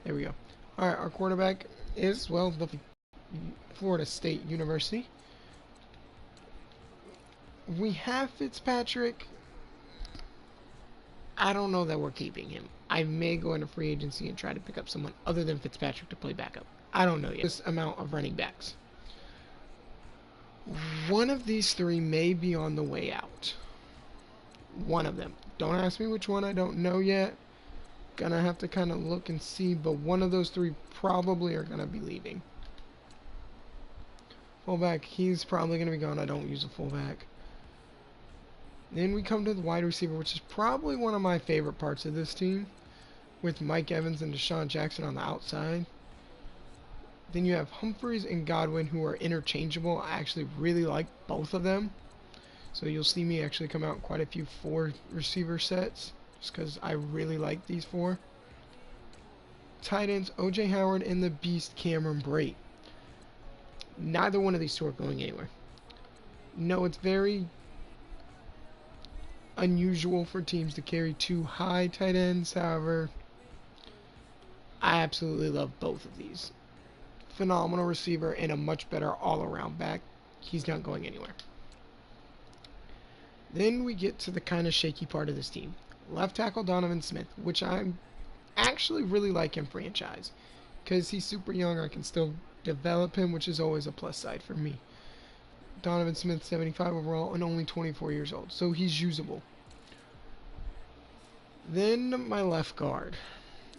There we go. All right, our quarterback is, well, the Florida State University. We have Fitzpatrick. I don't know that we're keeping him. I may go into free agency and try to pick up someone other than Fitzpatrick to play backup. I don't know yet. This amount of running backs. One of these three may be on the way out. One of them. Don't ask me which one. I don't know yet. Gonna have to kind of look and see, but one of those three probably are gonna be leaving. Fullback, he's probably gonna be gone. I don't use a fullback. Then we come to the wide receiver, which is probably one of my favorite parts of this team, with Mike Evans and Deshaun Jackson on the outside. Then you have Humphries and Godwin, who are interchangeable. I actually really like both of them. So you'll see me actually come out in quite a few 4 receiver sets, just because I really like these 4. Tight ends, O.J. Howard and the beast Cameron Brate. Neither one of these 2 are going anywhere. No, it's very unusual for teams to carry 2 high tight ends. However, I absolutely love both of these. Phenomenal receiver and a much better all-around back. He's not going anywhere. Then we get to the kind of shaky part of this team. Left tackle Donovan Smith, which I actually really like in franchise. Because he's super young, I can still develop him, which is always a plus side for me. Donovan Smith, 75 overall, and only 24 years old. So he's usable. Then my left guard.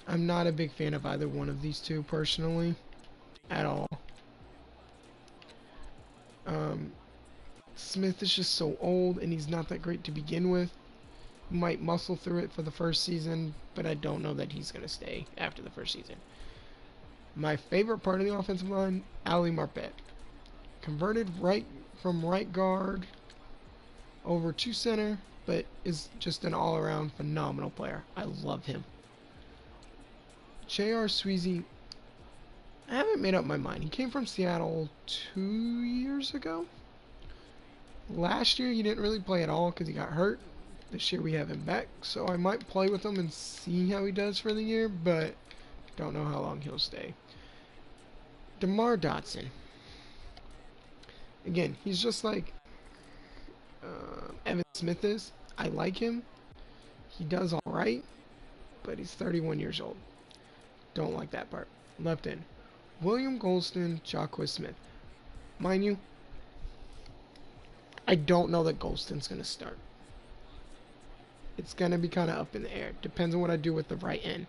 I'm not a big fan of either one of these 2 personally. At all. Smith is just so old, and he's not that great to begin with. Might muscle through it for the first season, but I don't know that he's going to stay after the first season. My favorite part of the offensive line, Ali Marpet. Converted from right guard over to center, but is just an all-around phenomenal player. I love him. J.R. Sweezy, I haven't made up my mind. He came from Seattle 2 years ago. Last year he didn't really play at all because he got hurt. This year we have him back, so I might play with him and see how he does for the year, but don't know how long he'll stay. DeMar Dotson. Again, he's just like Evan Smith is. I like him. He does all right, but he's 31 years old. Don't like that part. Left end. William Golston, Jacquez Smith. Mind you, I don't know that Golston's going to start. It's going to be kind of up in the air. Depends on what I do with the right end.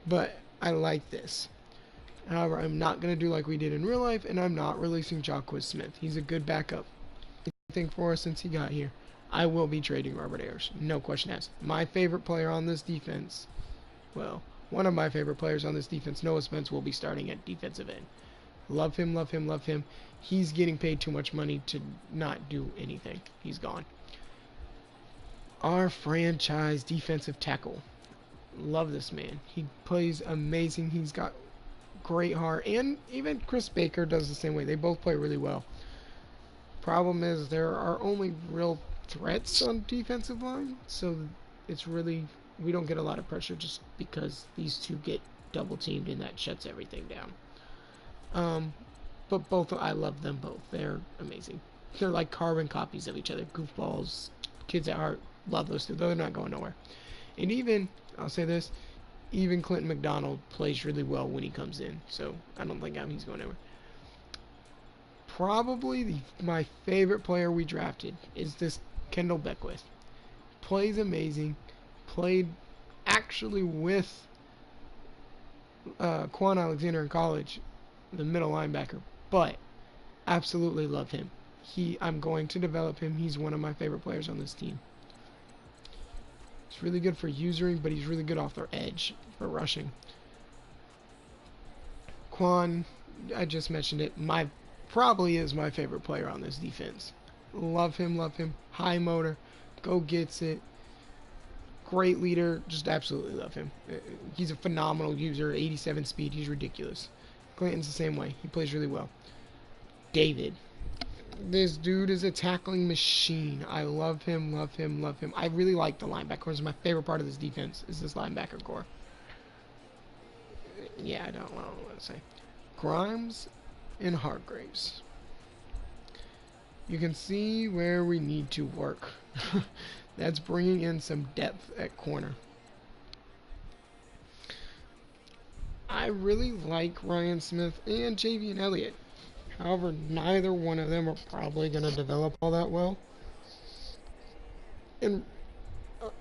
But I like this. However, I'm not going to do like we did in real life, and I'm not releasing Jacquez Smith. He's a good backup. Anything for us since he got here. I will be trading Robert Ayers. No question asked. My favorite player on this defense, well, one of my favorite players on this defense, Noah Spence, will be starting at defensive end. Love him, love him, love him. He's getting paid too much money to not do anything. He's gone. Our franchise defensive tackle. Love this man. He plays amazing. He's got great heart. And even Chris Baker does the same way. They both play really well. Problem is there are only real threats on defensive line. So it's really, we don't get a lot of pressure just because these 2 get double teamed and that shuts everything down. But both, I love them both. They're amazing. They're like carbon copies of each other. Goofballs, kids at heart. Love those 2. They're not going nowhere. And even, I'll say this, even Clinton McDonald plays really well when he comes in. So I don't think he's going anywhere. Probably my favorite player we drafted is this Kendall Beckwith. Plays amazing. Played actually with Quan Alexander in college, the middle linebacker, but absolutely love him. I'm going to develop him. He's one of my favorite players on this team. He's really good for usering, but he's really good off their edge for rushing. Quan, I just mentioned it, probably is my favorite player on this defense. Love him, love him. High motor, go gets it. Great leader, just absolutely love him. He's a phenomenal user, 87 speed, he's ridiculous. Clinton's the same way, he plays really well. David. This dude is a tackling machine. I love him, love him, love him. I really like the linebackers. My favorite part of this defense is this linebacker core. Yeah, I don't want to say. Grimes and Hargraves. You can see where we need to work. That's bringing in some depth at corner. I really like Ryan Smith and Javian Elliott. However, neither one of them are probably going to develop all that well. And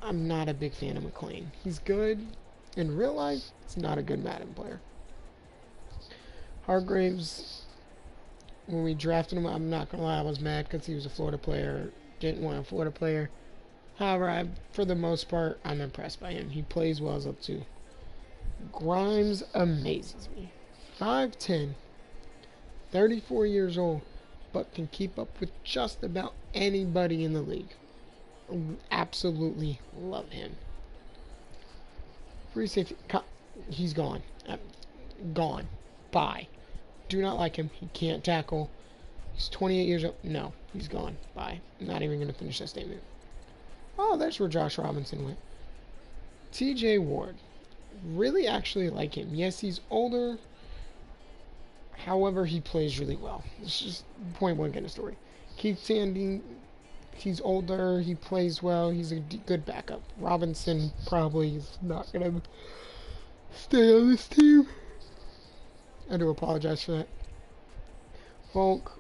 I'm not a big fan of McLean. He's good in real life. He's not a good Madden player. Hargraves, when we drafted him, I'm not going to lie, I was mad because he was a Florida player. Didn't want a Florida player. However, for the most part, I'm impressed by him. He plays well as up to. Grimes amazes me. 5'10", 34 years old, but can keep up with just about anybody in the league. Absolutely love him. Free safety. He's gone. Gone. Bye. Do not like him. He can't tackle. He's 28 years old. No, he's gone. Bye. I'm not even going to finish that statement. Oh, that's where Josh Robinson went. TJ Ward. Really actually like him. Yes, he's older. However, he plays really well. It's just point blank in the story. Keith Sanding, he's older. He plays well. He's a good backup. Robinson probably is not going to stay on this team. I do apologize for that. Volk,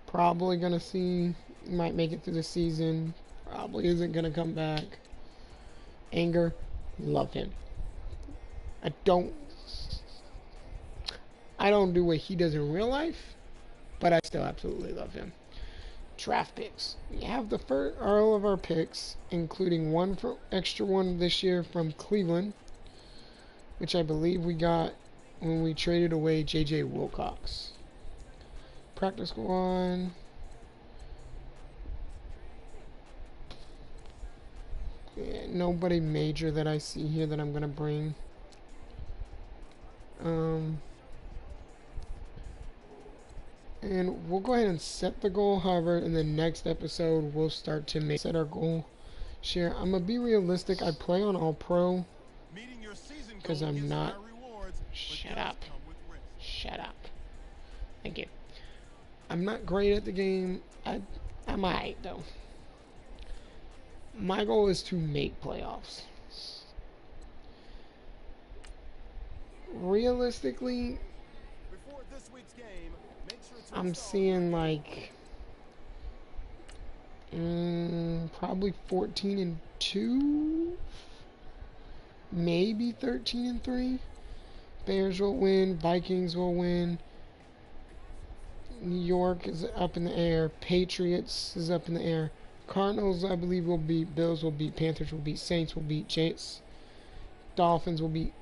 probably going to see, might make it through the season. Probably isn't going to come back. Anger, love him. I don't do what he does in real life, but I still absolutely love him. Draft picks. We have the first, all of our picks, including extra one this year from Cleveland, which I believe we got when we traded away J.J. Wilcox. Practice squad. Yeah, nobody major that I see here that I'm going to bring. And we'll go ahead and set the goal. However, in the next episode, we'll start to set our goal share. I'm going to be realistic. I play on All Pro because I'm not. Shut up. Shut up. Thank you. I'm not great at the game. I'm alright, though. My goal is to make playoffs. Realistically, I'm seeing like probably 14-2, maybe 13-3. Bears will win. Vikings will win. New York is up in the air. Patriots is up in the air. Cardinals, I believe, will beat. Bills will beat. Panthers will beat. Saints will beat. Jets. Dolphins will beat.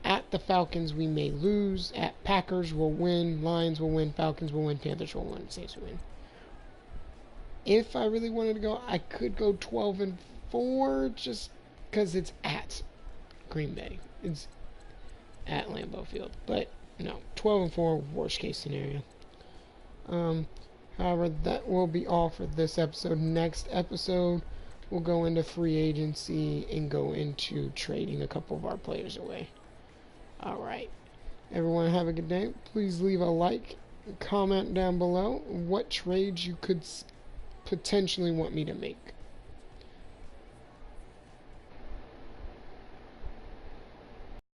At the Falcons, we may lose. At Packers, we'll win. Lions will win. Falcons will win. Panthers will win. Saints will win. If I really wanted to go, I could go 12-4 just because it's at Green Bay. It's at Lambeau Field. But, no, 12-4, worst case scenario. However, that will be all for this episode. Next episode, we'll go into free agency and go into trading a couple of our players away. Alright. Everyone have a good day. Please leave a like, comment down below what trades you could potentially want me to make.